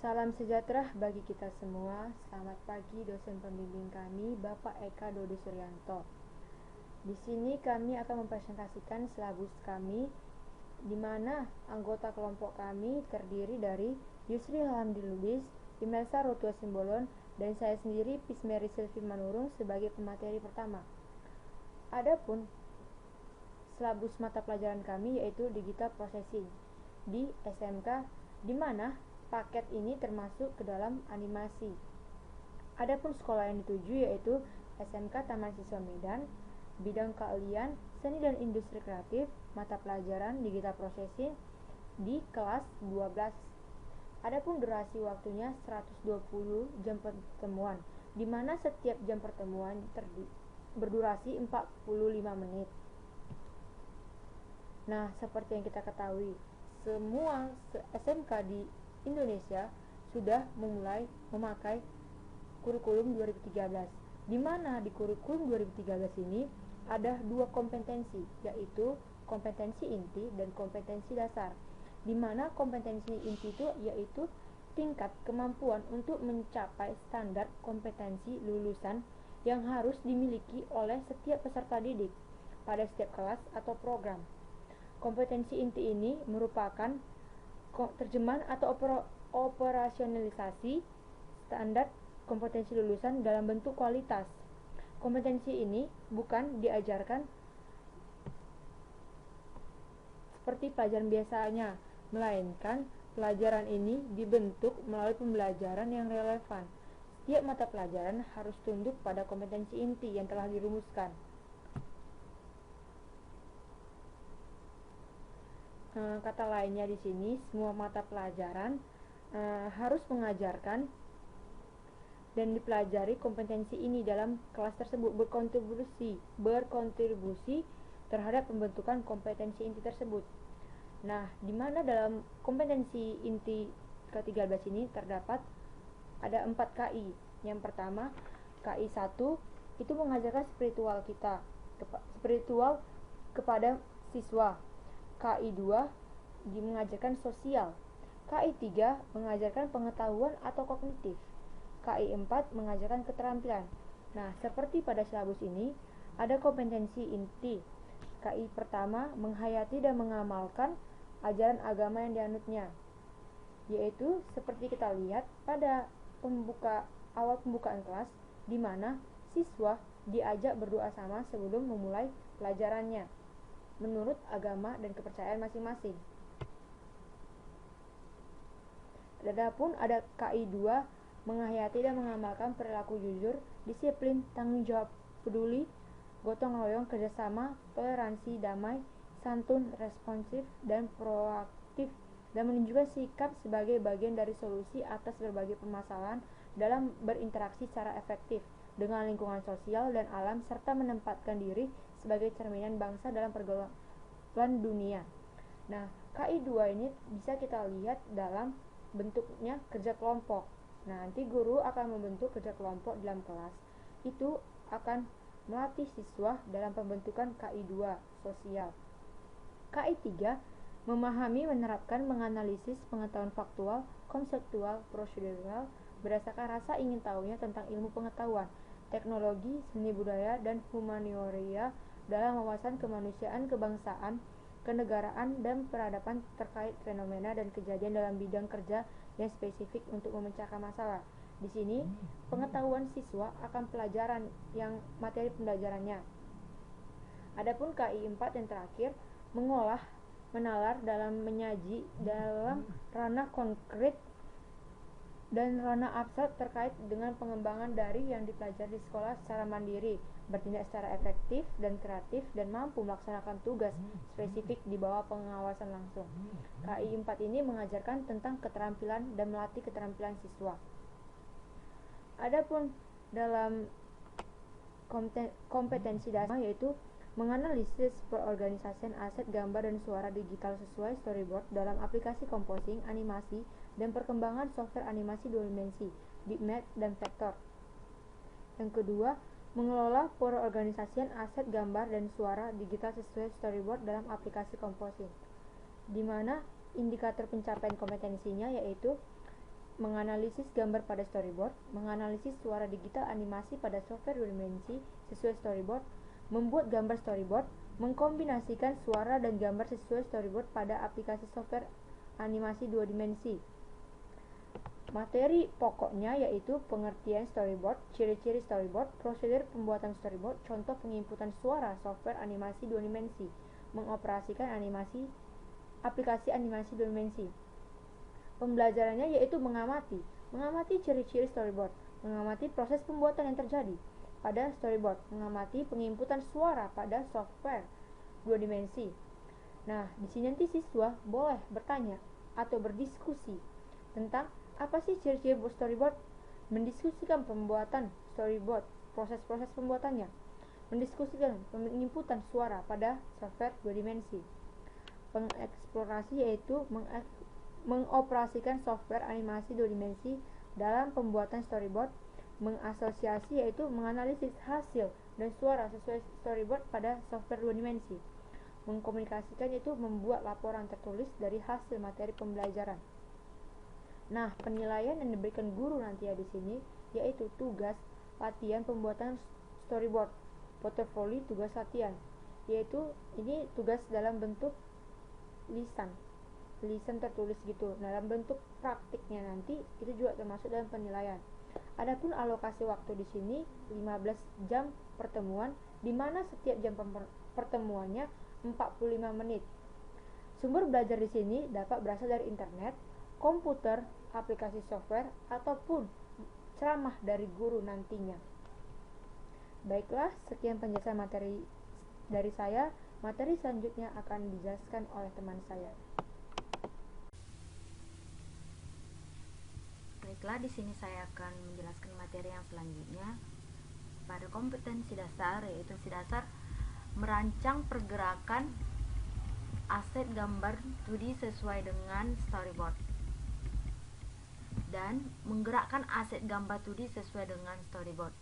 Salam sejahtera bagi kita semua. Selamat pagi dosen pembimbing kami, Bapak Eka Dodi Suryanto. Di sini kami akan mempresentasikan silabus kami, di mana anggota kelompok kami terdiri dari Yusri Alhamdulillah, Imelsa Rotua Simbolon, dan saya sendiri Pismeri Silvi Manurung sebagai pemateri pertama. Adapun silabus mata pelajaran kami yaitu Digital Processing di SMK, di mana paket ini termasuk ke dalam animasi. Adapun sekolah yang dituju yaitu SMK Taman Siswa Medan, bidang keahlian seni dan industri kreatif, mata pelajaran Digital Processing di kelas 12. Adapun durasi waktunya 120 jam pertemuan, di mana setiap jam pertemuan berdurasi 45 menit. Nah, seperti yang kita ketahui, semua SMK di Indonesia sudah memulai memakai kurikulum 2013, di mana di kurikulum 2013 ini ada dua kompetensi, yaitu kompetensi inti dan kompetensi dasar, di mana kompetensi inti itu yaitu tingkat kemampuan untuk mencapai standar kompetensi lulusan yang harus dimiliki oleh setiap peserta didik pada setiap kelas atau program. Kompetensi inti ini merupakan terjemahan atau operasionalisasi standar kompetensi lulusan dalam bentuk kualitas. Kompetensi ini bukan diajarkan seperti pelajaran biasanya, melainkan pelajaran ini dibentuk melalui pembelajaran yang relevan. Setiap mata pelajaran harus tunduk pada kompetensi inti yang telah dirumuskan. Kata lainnya di sini, semua mata pelajaran harus mengajarkan dan dipelajari kompetensi ini dalam kelas tersebut, berkontribusi terhadap pembentukan kompetensi inti tersebut. Nah, di mana dalam kompetensi inti ke-13 ini terdapat ada 4 KI. Yang pertama, KI 1 itu mengajarkan spiritual kepada siswa. KI 2 mengajarkan sosial. KI 3 mengajarkan pengetahuan atau kognitif. KI 4 mengajarkan keterampilan. Nah, seperti pada silabus ini, ada kompetensi inti. KI pertama menghayati dan mengamalkan ajaran agama yang dianutnya, yaitu seperti kita lihat pada awal pembukaan kelas, di mana siswa diajak berdoa sama sebelum memulai pelajarannya menurut agama dan kepercayaan masing-masing. Adapun ada KI 2 menghayati dan mengamalkan perilaku jujur, disiplin, tanggung jawab, peduli, gotong royong, kerjasama, toleransi, damai, santun, responsif, dan proaktif, dan menunjukkan sikap sebagai bagian dari solusi atas berbagai permasalahan dalam berinteraksi secara efektif dengan lingkungan sosial dan alam, serta menempatkan diri sebagai cerminan bangsa dalam pergaulan dunia. Nah, KI 2 ini bisa kita lihat dalam bentuknya kerja kelompok. Nah, nanti guru akan membentuk kerja kelompok dalam kelas. Itu akan melatih siswa dalam pembentukan KI 2 sosial. KI 3 memahami, menerapkan, menganalisis pengetahuan faktual, konseptual, prosedural berdasarkan rasa ingin tahunya tentang ilmu pengetahuan, teknologi, seni budaya, dan humaniora dalam wawasan kemanusiaan, kebangsaan, kenegaraan, dan peradaban terkait fenomena dan kejadian dalam bidang kerja yang spesifik untuk memecahkan masalah. Di sini, pengetahuan siswa akan pelajaran yang materi pembelajarannya. Adapun KI 4 yang terakhir, mengolah, menalar dalam menyaji dalam ranah konkret dan ranah abstrak terkait dengan pengembangan dari yang dipelajari di sekolah secara mandiri, bertindak secara efektif dan kreatif, dan mampu melaksanakan tugas spesifik di bawah pengawasan langsung. KI 4 ini mengajarkan tentang keterampilan dan melatih keterampilan siswa. Adapun dalam kompetensi dasar yaitu menganalisis perorganisasian aset gambar dan suara digital sesuai storyboard dalam aplikasi composing, animasi, dan perkembangan software animasi 2 dimensi, bitmap, dan vektor. Yang kedua, mengelola perorganisasian aset gambar dan suara digital sesuai storyboard dalam aplikasi composing, di mana indikator pencapaian kompetensinya yaitu menganalisis gambar pada storyboard, menganalisis suara digital animasi pada software 2 dimensi sesuai storyboard, membuat gambar storyboard, mengkombinasikan suara dan gambar sesuai storyboard pada aplikasi software animasi 2 dimensi. Materi pokoknya yaitu pengertian storyboard, ciri-ciri storyboard, prosedur pembuatan storyboard, contoh penginputan suara software animasi 2 dimensi, mengoperasikan aplikasi animasi 2 dimensi. Pembelajarannya yaitu mengamati ciri-ciri storyboard, mengamati proses pembuatan yang terjadi pada storyboard, mengamati penginputan suara pada software 2 dimensi. Nah, di sini nanti siswa boleh bertanya atau berdiskusi tentang apa sih ciri-ciri storyboard, mendiskusikan pembuatan storyboard, proses-proses pembuatannya, mendiskusikan penginputan suara pada software 2 dimensi. Pengeksplorasi yaitu mengoperasikan software animasi 2 dimensi dalam pembuatan storyboard. Mengasosiasi yaitu menganalisis hasil dan suara sesuai storyboard pada software 2 dimensi. Mengkomunikasikan yaitu membuat laporan tertulis dari hasil materi pembelajaran. Nah, penilaian yang diberikan guru nanti ya di sini yaitu tugas latihan pembuatan storyboard, portofolio tugas latihan, yaitu ini tugas dalam bentuk lisan tertulis gitu. Dalam bentuk praktiknya nanti itu juga termasuk dalam penilaian. Adapun alokasi waktu di sini 15 jam pertemuan, di mana setiap jam pertemuannya 45 menit. Sumber belajar di sini dapat berasal dari internet, komputer, aplikasi software, ataupun ceramah dari guru nantinya. Baiklah, sekian penjelasan materi dari saya. Materi selanjutnya akan dijelaskan oleh teman saya. Baiklah, di sini saya akan menjelaskan materi yang selanjutnya. Pada kompetensi dasar, yaitu si dasar merancang pergerakan aset gambar 2D sesuai dengan storyboard dan menggerakkan aset gambar 2D sesuai dengan storyboard,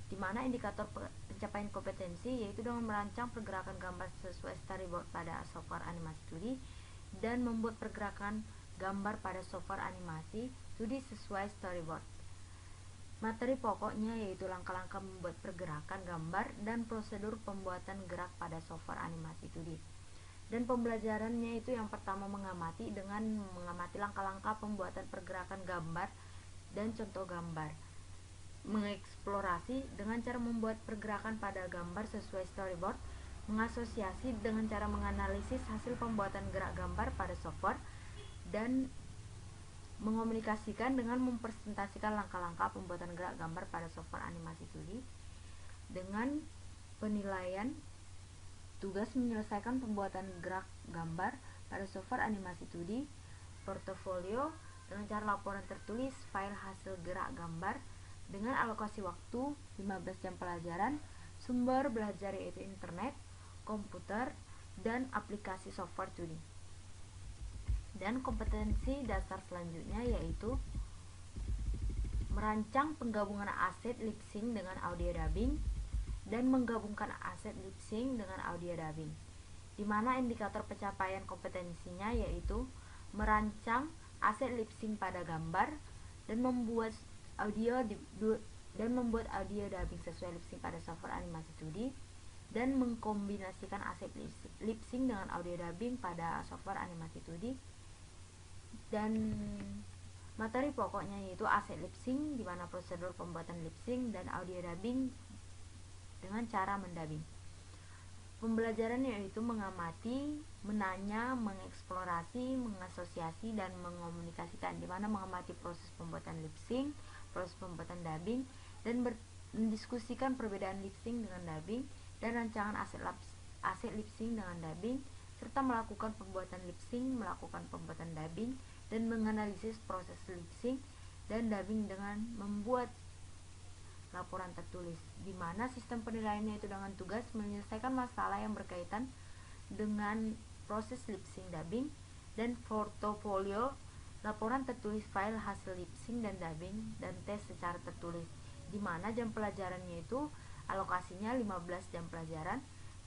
di mana indikator pencapaian kompetensi yaitu dengan merancang pergerakan gambar sesuai storyboard pada software animasi 2D dan membuat pergerakan gambar pada software animasi 2D sesuai storyboard. Materi pokoknya yaitu langkah-langkah membuat pergerakan gambar dan prosedur pembuatan gerak pada software animasi 2D. Dan pembelajarannya itu yang pertama mengamati dengan mengamati langkah-langkah pembuatan pergerakan gambar dan contoh gambar. Mengeksplorasi dengan cara membuat pergerakan pada gambar sesuai storyboard. Mengasosiasi dengan cara menganalisis hasil pembuatan gerak gambar pada software. Dan mengomunikasikan dengan mempresentasikan langkah-langkah pembuatan gerak gambar pada software animasi 2D. Dengan penilaian tugas menyelesaikan pembuatan gerak gambar pada software animasi 2D, portofolio dengan cara laporan tertulis file hasil gerak gambar dengan alokasi waktu 15 jam pelajaran, sumber belajar yaitu internet, komputer, dan aplikasi software 2D. Dan kompetensi dasar selanjutnya yaitu merancang penggabungan aset lip sync dengan audio dubbing dan menggabungkan aset lip sync dengan audio dubbing, di mana indikator pencapaian kompetensinya yaitu merancang aset lip sync pada gambar dan membuat audio dubbing sesuai lip sync pada software animasi 2D dan mengkombinasikan aset lip sync dengan audio dubbing pada software animasi 2D. Dan materi pokoknya yaitu aset lip sync, di mana prosedur pembuatan lip sync dan audio dubbing dengan cara mendubbing. Pembelajaran yaitu mengamati, menanya, mengeksplorasi, mengasosiasi, dan mengomunikasikan, di mana mengamati proses pembuatan lip sync, proses pembuatan dubbing, dan mendiskusikan perbedaan lip sync dengan dubbing dan rancangan aset lip sync dengan dubbing, serta melakukan pembuatan lip sync, melakukan pembuatan dubbing, dan menganalisis proses lip sync dan dubbing dengan membuat laporan tertulis, di mana sistem penilaiannya itu dengan tugas menyelesaikan masalah yang berkaitan dengan proses lip sync dubbing, dan portofolio laporan tertulis file hasil lip sync dan dubbing, dan tes secara tertulis, di mana jam pelajarannya itu alokasinya 15 jam pelajaran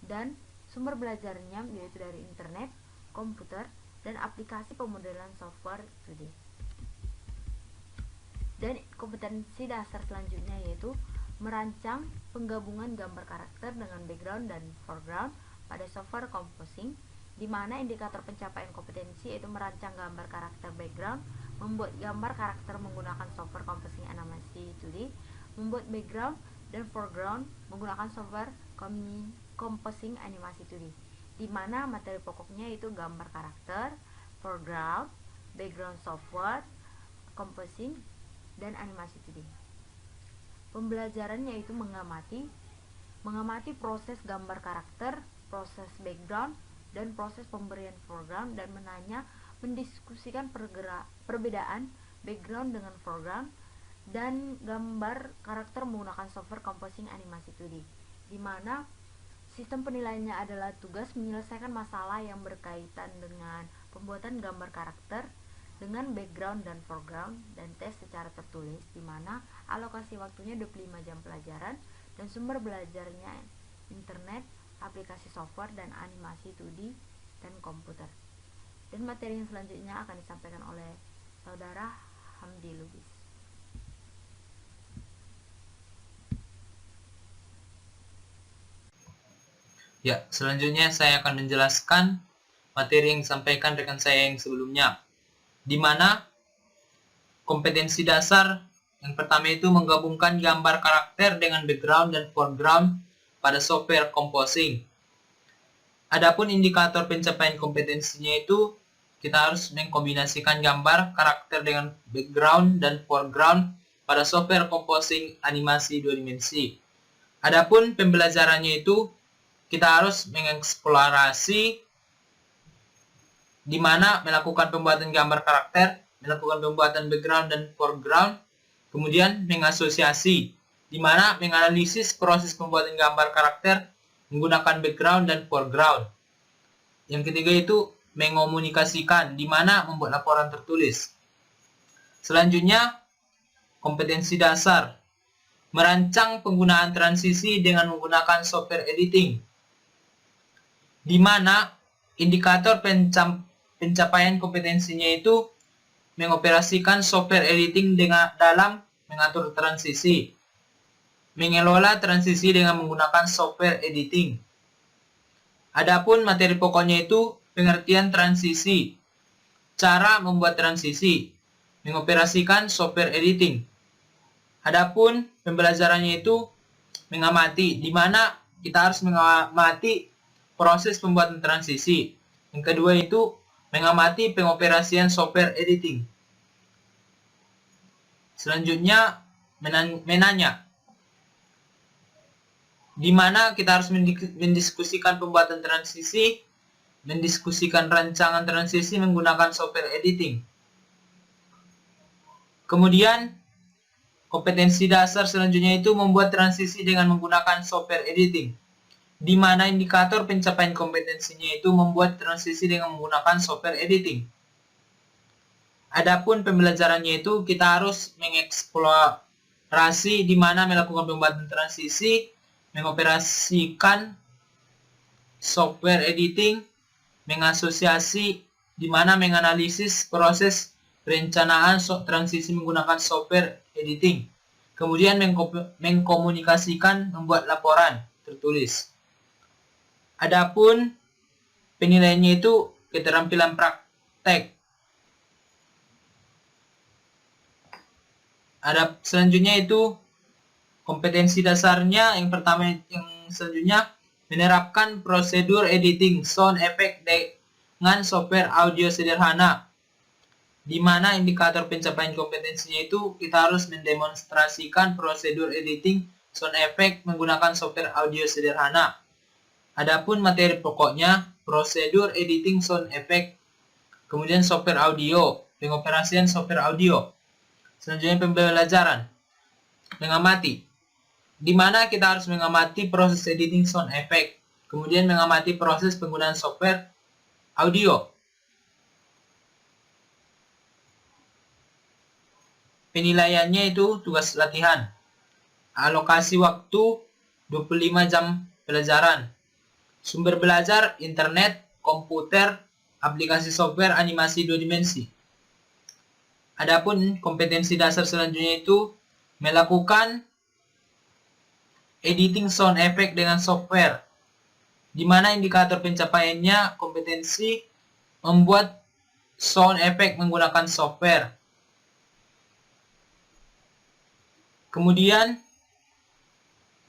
dan sumber belajarnya yaitu dari internet, komputer, dan aplikasi pemodelan software 2D. Dan kompetensi dasar selanjutnya yaitu merancang penggabungan gambar karakter dengan background dan foreground pada software composing, di mana indikator pencapaian kompetensi yaitu merancang gambar karakter background, membuat gambar karakter menggunakan software composing animasi 2D, membuat background dan foreground menggunakan software composing animasi 2D, di mana materi pokoknya itu gambar karakter, foreground, background software, composing, dan animasi 2D. Pembelajarannya itu mengamati proses gambar karakter, proses background, dan proses pemberian foreground, dan mendiskusikan perbedaan background dengan foreground dan gambar karakter menggunakan software composing animasi 2D, di mana sistem penilaiannya adalah tugas menyelesaikan masalah yang berkaitan dengan pembuatan gambar karakter dengan background dan foreground, dan tes secara tertulis, di mana alokasi waktunya 25 jam pelajaran dan sumber belajarnya internet, aplikasi software, dan animasi 2D dan komputer. Dan materi yang selanjutnya akan disampaikan oleh saudara Hamdi Lubis. Ya, selanjutnya saya akan menjelaskan materi yang disampaikan rekan saya yang sebelumnya, di mana kompetensi dasar yang pertama itu menggabungkan gambar karakter dengan background dan foreground pada software composing. Adapun indikator pencapaian kompetensinya itu kita harus mengkombinasikan gambar karakter dengan background dan foreground pada software composing animasi 2 dimensi. Adapun pembelajarannya itu kita harus mengeksplorasi di mana melakukan pembuatan gambar karakter, melakukan pembuatan background dan foreground, kemudian mengasosiasi, di mana menganalisis proses pembuatan gambar karakter menggunakan background dan foreground. Yang ketiga itu mengomunikasikan, di mana membuat laporan tertulis. Selanjutnya, kompetensi dasar, merancang penggunaan transisi dengan menggunakan software editing, di mana indikator pencapaian kompetensinya itu mengoperasikan software editing dalam mengatur transisi, mengelola transisi dengan menggunakan software editing. Adapun materi pokoknya itu pengertian transisi, cara membuat transisi, mengoperasikan software editing. Adapun pembelajarannya itu mengamati, di mana kita harus mengamati proses pembuatan transisi. Yang kedua itu mengamati pengoperasian software editing. Selanjutnya menanya, di mana kita harus mendiskusikan pembuatan transisi, mendiskusikan rancangan transisi menggunakan software editing. Kemudian kompetensi dasar selanjutnya itu membuat transisi dengan menggunakan software editing, di mana indikator pencapaian kompetensinya itu membuat transisi dengan menggunakan software editing. Adapun pembelajarannya itu kita harus mengeksplorasi, di mana melakukan pembuatan transisi, mengoperasikan software editing, mengasosiasi, di mana menganalisis proses perencanaan transisi menggunakan software editing. Kemudian mengkomunikasikan, membuat laporan tertulis. Adapun penilaiannya itu keterampilan praktek. Ada selanjutnya itu kompetensi dasarnya yang pertama, yang selanjutnya menerapkan prosedur editing sound effect dengan software audio sederhana, di mana indikator pencapaian kompetensinya itu kita harus mendemonstrasikan prosedur editing sound effect menggunakan software audio sederhana. Adapun materi pokoknya prosedur editing sound effect, kemudian software audio, pengoperasian software audio. Selanjutnya pembelajaran mengamati, di mana kita harus mengamati proses editing sound effect, kemudian mengamati proses penggunaan software audio. Penilaiannya itu tugas latihan, alokasi waktu 25 jam pelajaran, sumber belajar internet, komputer, aplikasi software animasi 2 dimensi. Adapun kompetensi dasar selanjutnya itu melakukan editing sound effect dengan software, di mana indikator pencapaiannya kompetensi membuat sound effect menggunakan software. Kemudian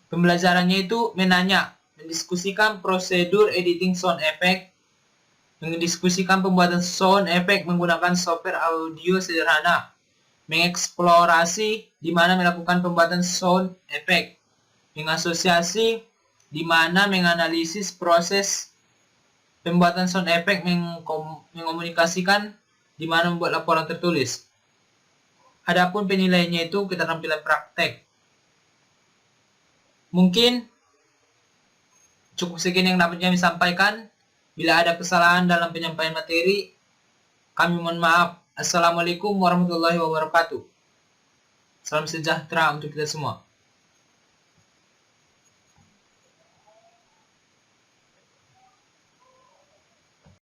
pembelajarannya itu mendiskusikan prosedur editing sound effect, mendiskusikan pembuatan sound effect menggunakan software audio sederhana, mengeksplorasi di mana melakukan pembuatan sound effect, mengasosiasi di mana menganalisis proses pembuatan sound effect, mengomunikasikan di mana membuat laporan tertulis. Adapun penilaiannya itu keterampilan praktek. Mungkin cukup sekian yang dapat kami sampaikan. Bila ada kesalahan dalam penyampaian materi, kami mohon maaf. Assalamualaikum warahmatullahi wabarakatuh. Salam sejahtera untuk kita semua.